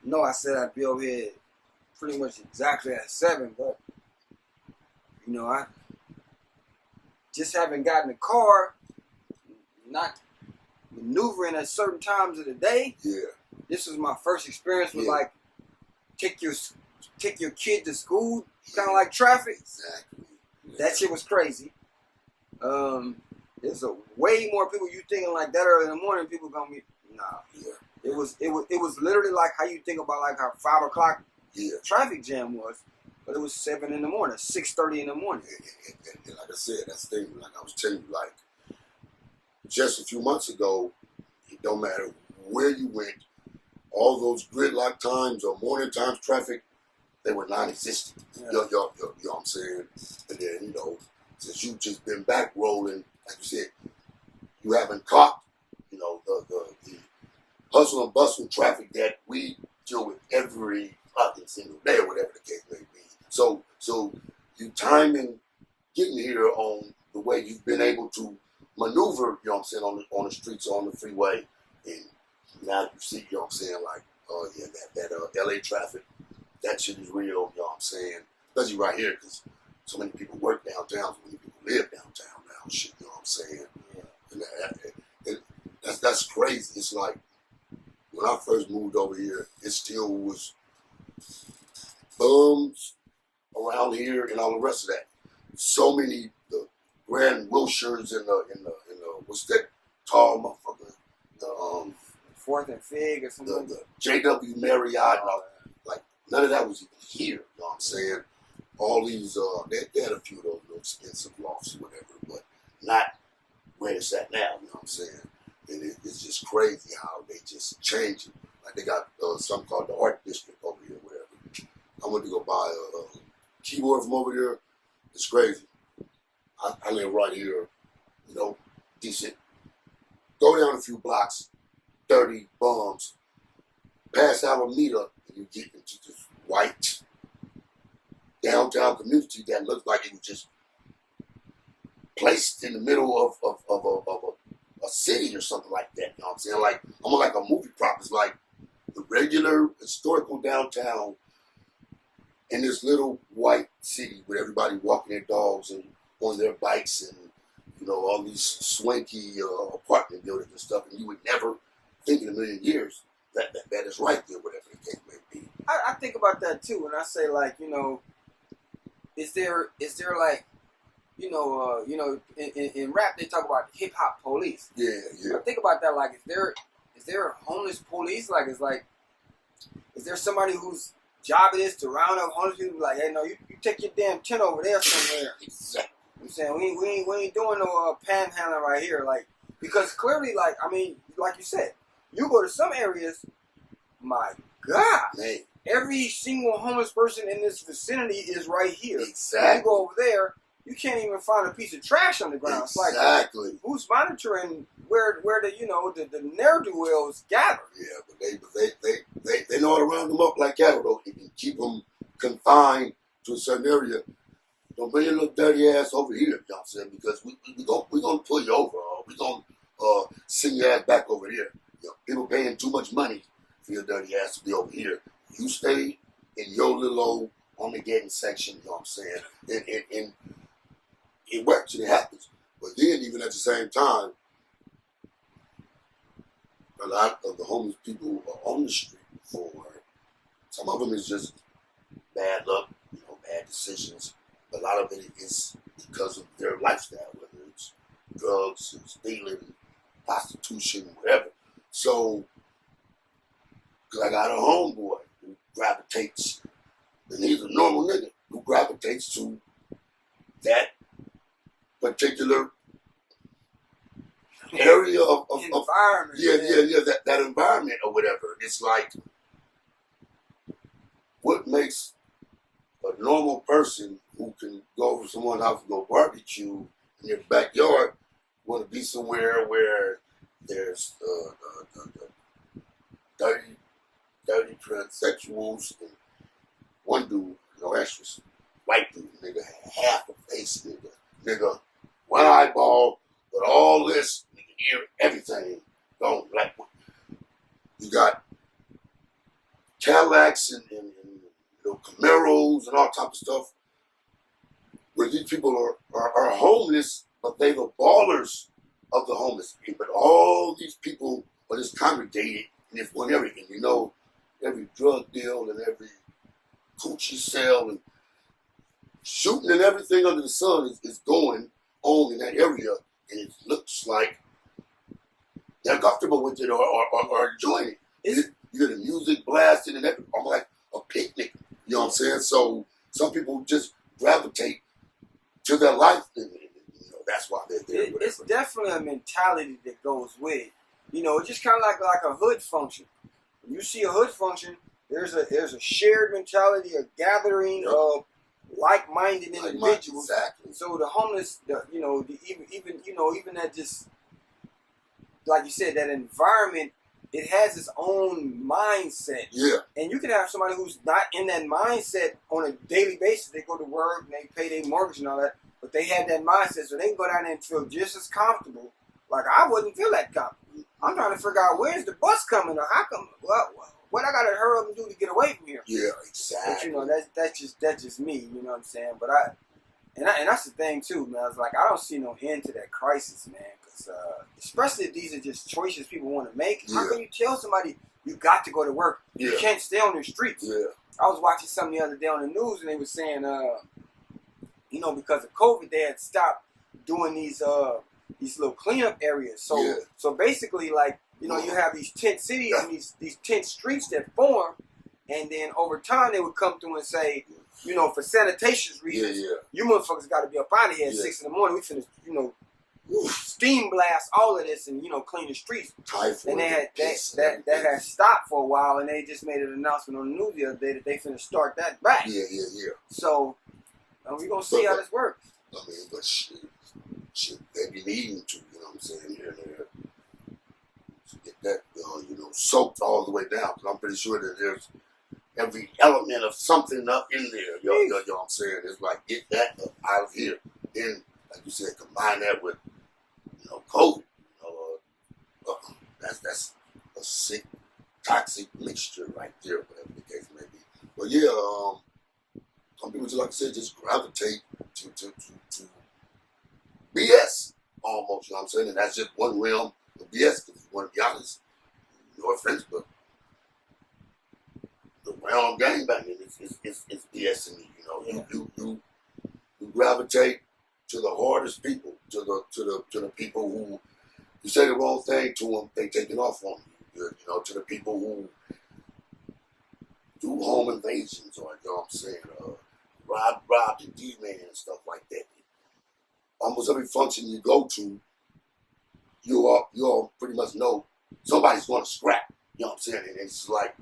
No, I said I'd be over here pretty much exactly at 7, but you know, I just haven't gotten a car, not maneuvering at certain times of the day. Yeah. This was my first experience with like take your kid to school, kind of like traffic. Exactly. Yeah. That shit was crazy. There's a way more people you thinking like that early in the morning. People gonna be Yeah. It was literally like how you think about like how 5 o'clock traffic jam was, but it was 7 in the morning, 6:30 in the morning. And like I said, that's the thing. Like I was telling you, like just a few months ago, it don't matter where you went, all those gridlock times or morning times traffic, they were non-existent. Yeah. You know what I'm saying? And then, you know, since you've just been back rolling, like you said, you haven't caught, you know, the hustle and bustle traffic that we deal with every fucking single day or whatever the case may be. So you timing getting here on the way you've been able to maneuver, you know what I'm saying, on the streets, on the freeway, and now you see, you know what I'm saying, like, that LA traffic, that shit is real, you know what I'm saying, especially right here, because so many people work downtown, so many people live downtown now, shit, you know what I'm saying, and that's crazy. It's like, when I first moved over here, it still was bums around here and all the rest of that. So many the Grand Wilshires and the what's that tall motherfucker? The Fourth and Fig or something. The JW Marriott, like none of that was even here. You know what I'm saying? All these they had a few of those little expensive lofts or whatever, but not where it's at now. You know what I'm saying? And it's just crazy how they just change it. Like they got something called the Art District over here, whatever. I went to go buy a keyboard from over there. It's crazy. I live right here, you know, decent. Go down a few blocks, 30 bums, pass Alameda, and you get into this white downtown community that looks like it was just placed in the middle of a city or something like that. You know what I'm saying? Like, almost like a movie prop. It's like the regular historical downtown in this little white city with everybody walking their dogs and on their bikes and, you know, all these swanky apartment buildings and stuff. And you would never think in a million years that is right there, whatever the case may be. I think about that too, and I say, like, you know, is there like, you know, in rap they talk about hip hop police. Yeah. I think about that, like, is there a homeless police? Like, is there somebody whose job it is to round up homeless people? Like, hey, no, you take your damn tent over there somewhere. Exactly. I'm saying we ain't doing no panhandling right here, like, because clearly, like, I mean, like you said, you go to some areas, my God, man, every single homeless person in this vicinity is right here. Exactly. You go over there, you can't even find a piece of trash on the ground. Exactly. It's like, who's monitoring where the you know the ne'er-do-wells gather? Yeah, but they know how to round them up like cattle though. You can keep them confined to a certain area. Don't bring your little dirty ass over here, you know what I'm saying? Because we gonna pull you over. We gonna send your ass back over here. You know, people paying too much money for your dirty ass to be over here. You stay in your little old Armageddon section, you know what I'm saying? And it works and it happens. But then, even at the same time, a lot of the homeless people are on the street for some of them is just bad luck, you know, bad decisions. A lot of it is because of their lifestyle, whether it's drugs, stealing, prostitution, whatever. So, because I got a homeboy who gravitates, and he's a normal nigga who gravitates to that particular area of environment. Yeah, that environment or whatever. It's like, what makes a normal person who can go over someone's house and go barbecue in their backyard want to be somewhere where there's dirty transsexuals and one dude, no extras, white dude, nigga, half a face, nigga, one eyeball, but all this, nigga, ear, everything, don't like. You got Cadillacs and Camaros and all type of stuff, where these people are homeless, but they the ballers of the homeless. But all these people are just congregated in this one area. And every drug deal and every coochie sale and shooting and everything under the sun is going on in that area. And it looks like they're comfortable with it or enjoying it. You hear the music blasting and everything, almost like a picnic. You know what I'm saying? So some people just gravitate to their life, and that's why they're there. It's definitely a mentality that goes with it. It's just kind of like a hood function. When you see a hood function, there's a shared mentality, a gathering of like-minded individuals. Exactly. So the homeless, even that, just like you said, that environment, it has its own mindset. Yeah. And you can have somebody who's not in that mindset on a daily basis. They go to work and they pay their mortgage and all that, but they have that mindset, so they can go down there and feel just as comfortable. Like I wouldn't feel that comfortable. I'm trying to figure out where's the bus coming, or how come? What I gotta hurry up and do to get away from here? Yeah, exactly. But that's just me. You know what I'm saying? But and that's the thing too, man. I was like, I don't see no end to that crisis, man. Because especially if these are just choices people want to make. Yeah. How can you tell somebody you got to go to work? Yeah. You can't stay on the streets. Yeah. I was watching something the other day on the news, and they were saying, because of COVID, they had stopped doing these little cleanup areas. So basically, like, you have these tent cities and these tent streets that form, and then over time they would come through and say, for sanitation reasons, you motherfuckers got to be up out of here at 6 in the morning. We finna, steam blast all of this and clean the streets. And they had that had stopped for a while, and they just made an announcement on the news the other day that they finna start that back. Yeah. So we're gonna see how this works. I mean, but shit, they be needing to, you know what I'm saying, here and there, to get that, soaked all the way down. Because I'm pretty sure that there's every element of something up in there. You know what I'm saying? It's like, get that up out of here. Then, like you said, combine that with, COVID. That's a sick, toxic mixture right there, whatever the case may be. But yeah, some people, just like I said, just gravitate to BS almost. You know what I'm saying? And that's just one realm of BS. Because if you want to be honest, no offense, but the realm of gangbanging is BS to me. You gravitate to the hardest people, to the people who you say the wrong thing to them, they take it off on you. To the people who do home invasions, or what I'm saying, rob the D-man and stuff like that. Almost every function you go to, you all pretty much know somebody's going to scrap. You know what I'm saying? And it's like,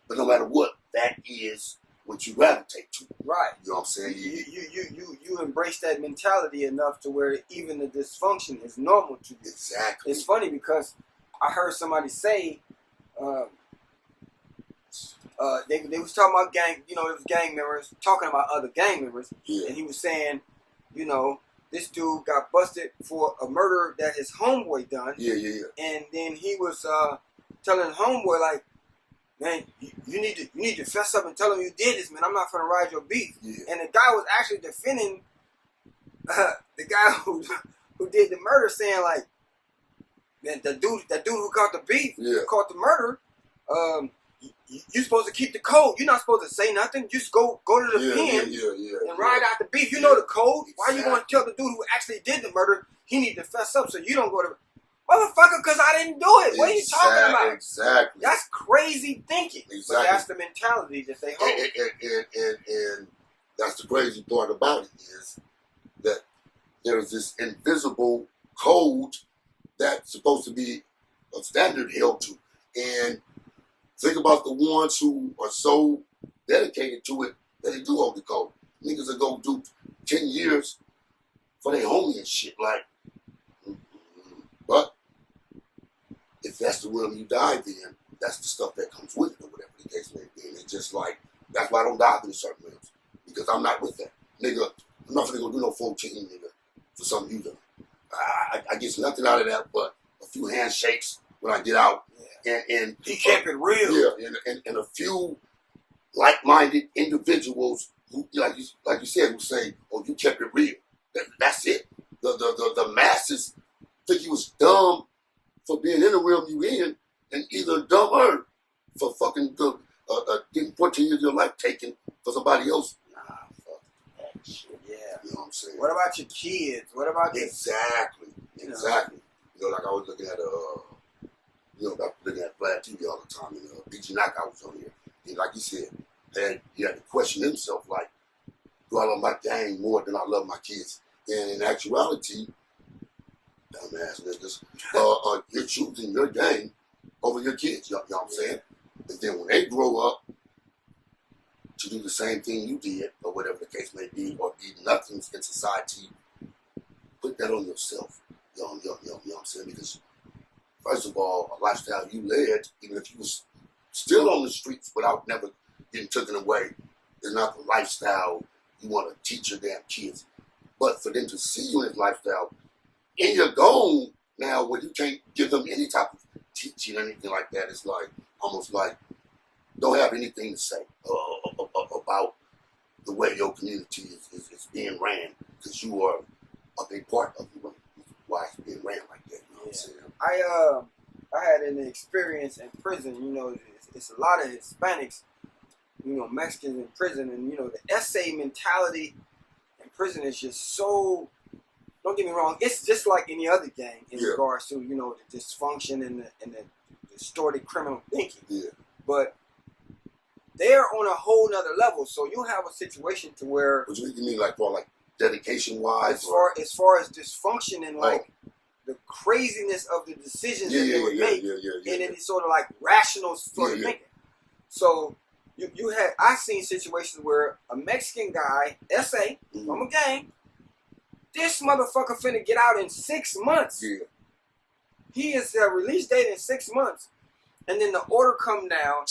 but no matter what, that is what you gravitate to. Right. You know what I'm saying? You embrace that mentality enough to where even the dysfunction is normal to you. Exactly. It's funny because I heard somebody say, they was talking about gang, it was gang members talking about other gang members, and he was saying, this dude got busted for a murder that his homeboy done. Yeah. And then he was telling homeboy, like, man, you need to fess up and tell him you did this, man. I'm not gonna ride your beef. Yeah. And the guy was actually defending the guy who did the murder, saying like, man, that dude who caught the beef, caught the murder, you're supposed to keep the code. You're not supposed to say nothing. Just go to the pen and ride out the beef. You know the code. Exactly. Why you going to tell the dude who actually did the murder he need to fess up so you don't go to... Motherfucker, because I didn't do it. What are you talking about? Exactly. That's crazy thinking. Exactly. But that's the mentality that they hold. And that's the crazy part about it, is that there's this invisible code that's supposed to be a standard held to. And think about the ones who are so dedicated to it that they do hold the code. Niggas that go do 10 years for their homie and shit. Like, but if that's the realm you dive in, that's the stuff that comes with it, or whatever the case may be. And it's just like, that's why I don't dive in certain realms, because I'm not with that. Nigga, I'm not gonna go do no 14, nigga, for something you done. I get nothing out of that but a few handshakes when I get out. And he kept it real. Yeah, and a few like-minded individuals who, like you said, who say, "Oh, you kept it real." That's it. The masses think you was dumb for being in the realm you in, and either dumber for fucking getting 14 years of your life taken for somebody else. Nah, fuck that shit. Yeah. You know what I'm saying? What about your kids? What about exactly? You know, like I was looking at looking at Vlad TV all the time, and BG Knockout was on here. And like you said, he had to question himself, like, do I love my gang more than I love my kids? And in actuality, dumbass niggas, you're choosing your gang over your kids. You know what I'm saying? And then when they grow up to do the same thing you did, or whatever the case may be, or be nothings in society, put that on yourself. You know what I'm saying? Because first of all, a lifestyle you led, even if you was still on the streets without never getting taken away, is not the lifestyle you want to teach your damn kids. But for them to see you in this lifestyle, and you're gone now where you can't give them any type of teaching or anything like that, it's like, almost like, don't have anything to say about the way your community is being ran, because you are a big part of why it's being ran like that. You know what I'm saying? I had an experience in prison. You know, it's a lot of Hispanics, you know, Mexicans in prison, and you know the essay mentality in prison is just so. Don't get me wrong; it's just like any other gang in regards to, you know, the dysfunction and the distorted criminal thinking. Yeah. But they're on a whole nother level. So you have a situation to where. What you mean, like for like dedication wise? As far as dysfunction and like the craziness of the decisions that they would make, and it's sort of like rational sort of thinking. So I seen situations where a Mexican guy, SA, from a gang, this motherfucker finna get out in 6 months. Yeah. He is release date in 6 months, and then the order come down.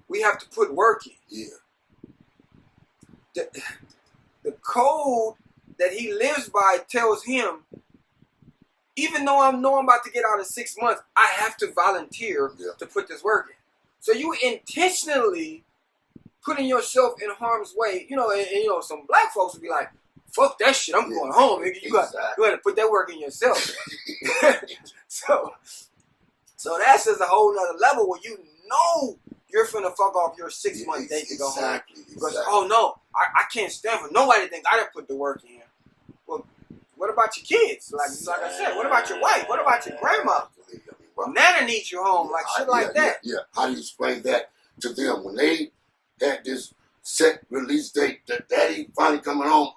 We have to put work in. Yeah. The code that he lives by tells him, even though I know I'm about to get out in 6 months, I have to volunteer to put this work in. So you intentionally putting yourself in harm's way. You know, and you know, some black folks would be like, fuck that shit, I'm going home, nigga. You got to put that work in yourself. So that's just a whole nother level where you know you're finna fuck off your 6 month date to go home. Because, oh no, I can't stand for nobody to think I didn't put the work in. Well, what about your kids? Like I said, what about your wife? What about your grandma? Nana needs you home, like shit like that. Yeah. How do you explain that to them when they had this set release date that daddy finally coming home,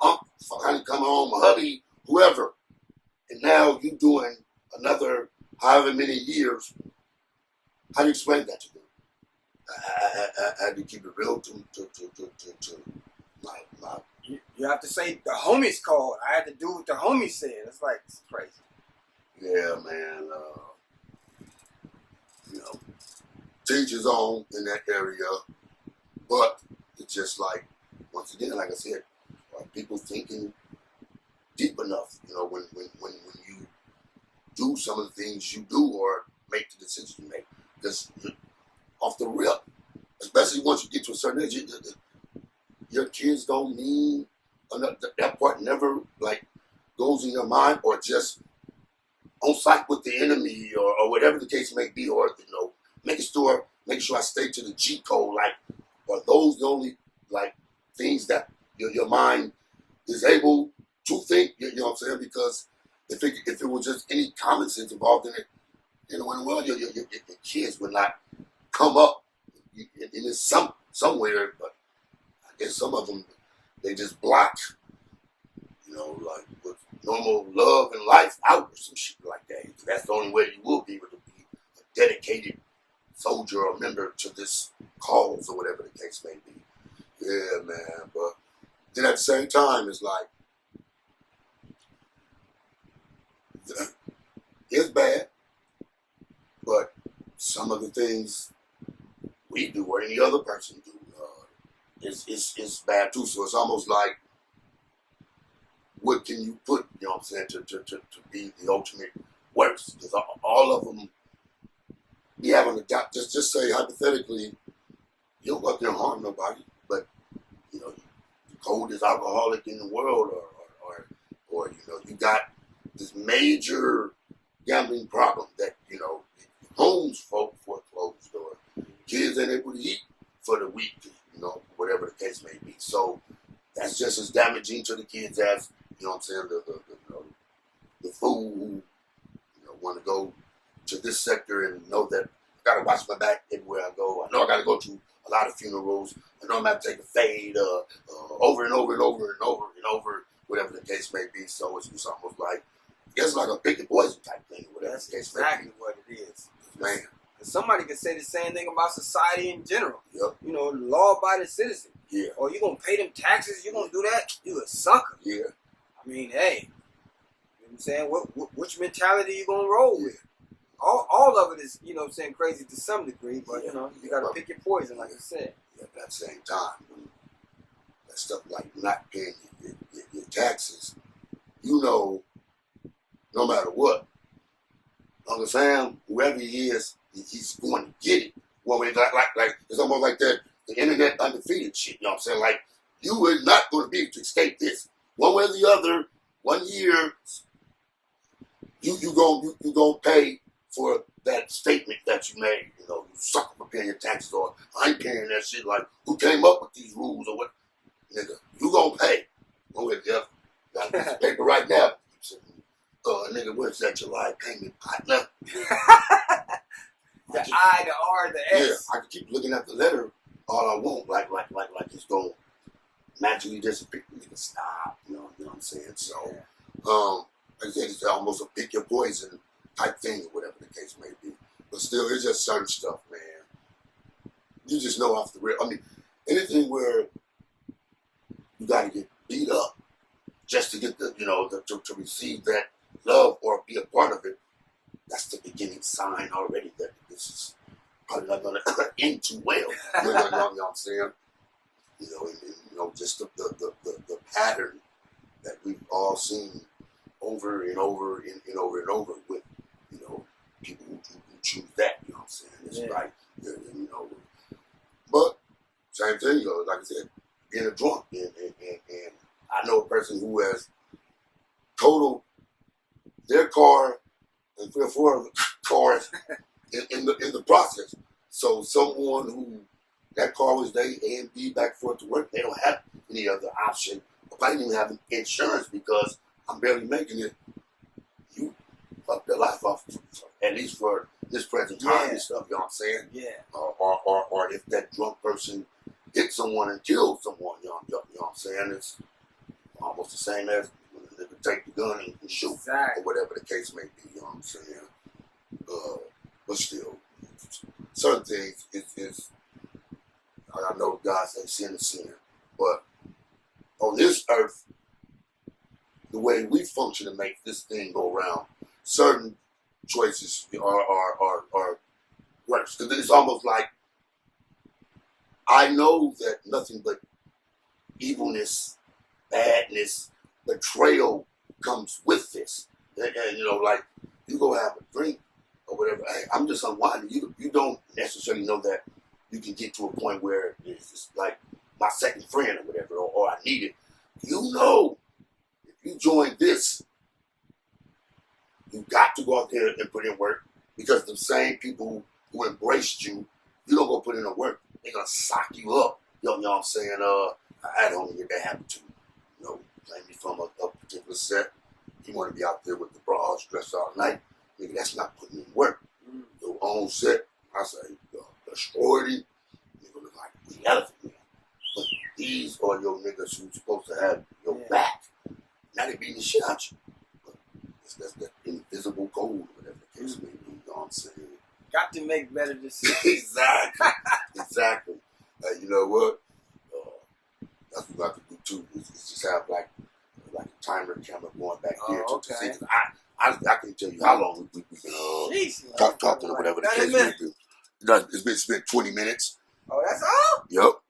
finally coming home, hubby, whoever, and now you doing another however many years? How do you explain that to them? How do you keep it real to my You have to say the homies called. I had to do what the homies said. It's crazy. Yeah, man. You know, teach his own in that area, but it's just like, once again, like I said, people thinking deep enough. You know, when you do some of the things you do or make the decisions you make, because off the rip, especially once you get to a certain age, your kids don't mean that part never like goes in your mind, or just on site with the enemy, or whatever the case may be, or you know, making sure I stay to the G code. Like, are those the only like things that your mind is able to think? You know what I'm saying? Because if it was just any common sense involved in it, you know, in the world, your kids would not come up in somewhere. But I guess some of them, they just block, you know, like with normal love and life out or some shit like that. That's the only way you will be able to be a dedicated soldier or member to this cause or whatever the case may be. Yeah, man. But then at the same time, it's like, it's bad, but some of the things we do or any other person do is bad too. So it's almost like, what can you put, you know what I'm saying, to be the ultimate worst? Because all of them be having a doubt. Just say hypothetically, You don't go out there and harm nobody, but you know, the coldest alcoholic in the world, or you know, you got this major gambling problem that, you know, homes folk foreclosed, or kids ain't able to eat for the week, you know, whatever the case may be. So that's just as damaging to the kids as, you know what I'm saying, the fool who, you know, want to go to this sector and know that I gotta watch my back everywhere I go. I know I gotta go to a lot of funerals. I know I'm gonna take a fade over and over and over and over and over, whatever the case may be. So it's almost like, it's like a picket poison type thing, whatever That's the case exactly may be. what it is. Man. Somebody could say the same thing about society in general. Yep. You know, law-abiding citizen. Yeah. Or you gonna pay them taxes? You gonna do that? You a sucker. Yeah. I mean, hey, you know what I'm saying? Which mentality you gonna roll with? All of it is, you know what I'm saying, crazy to some degree, but you know, you gotta pick your poison, like I said. Yeah, but at the same time, that stuff like not paying your taxes, you know, no matter what, Uncle Sam, whoever he is, he's going to get it. Well, like it's almost like the internet undefeated shit. You know what I'm saying? Like, you are not going to be able to escape this. One way or the other, 1 year, you gonna pay for that statement that you made. You know, you sucker for paying your taxes, or I ain't paying that shit. Like, who came up with these rules or what? Nigga, you gonna pay. One way or the other. Got a piece of paper right now. Nigga, where's that July payment partner? The I, the R, the S. Yeah, I can keep looking at the letter all I want, like it's gonna magically disappear. Nigga, stop. You know what I'm saying? So, like I said, it's almost a pick your poison type thing, or whatever the case may be. But still, it's just certain stuff, man. You just know off the rip. I mean, anything where you gotta get beat up just to get to receive that love or be a part of it, that's the beginning sign already that this is probably not going to end too well. You know what I'm saying? You know, just the pattern that we've all seen over and over and over and over with, you know, people who choose that. You know what I'm saying? It's like, you know, but same thing, you know, like I said, being a drunk, and I know a person who has totaled their car and 3 or 4 other cars in the process. So someone who that car was their A and B back forth to work, they don't have any other option. If I didn't even have insurance because I'm barely making it, you fuck their life off, at least for this present time and stuff. You know what I'm saying? Yeah. Or if that drunk person hit someone and killed someone, you know what I'm saying? It's almost the same as they could take the gun and shoot, or whatever the case may be. You know what I'm saying? But still, certain things is I know God says sin is sin, but on this earth, the way we function to make this thing go around, certain choices are worse. Because it's almost like I know that nothing but evilness, badness, betrayal comes with this. And you know, like, you go have a drink or whatever, hey, I'm just unwinding. You don't necessarily know that you can get to a point where it's just like my second friend or whatever, or I need it. You know, if you join this, you got to go out there and put in work, because the same people who embraced you, you don't go put in the work, they're gonna sock you up. You know what I'm saying? I had a homie that happened to, you know, blame me from a particular set. He want to be out there with the bras, dressed all night. Nigga, that's not putting in work. Your own set, I say, destroyed him. Nigga look like the elephant man. But these are your niggas who's supposed to have your back. Now they beating the shit out you. But that's that invisible code, whatever the case may be. You know what I'm saying? Got to make better decisions. Exactly. You know what? That's what we got to do too. Is just have like a timer camera going back here to see. I can tell you how long we've been talking or whatever the case may be. It's been spent 20 minutes. Oh, that's all? Yep.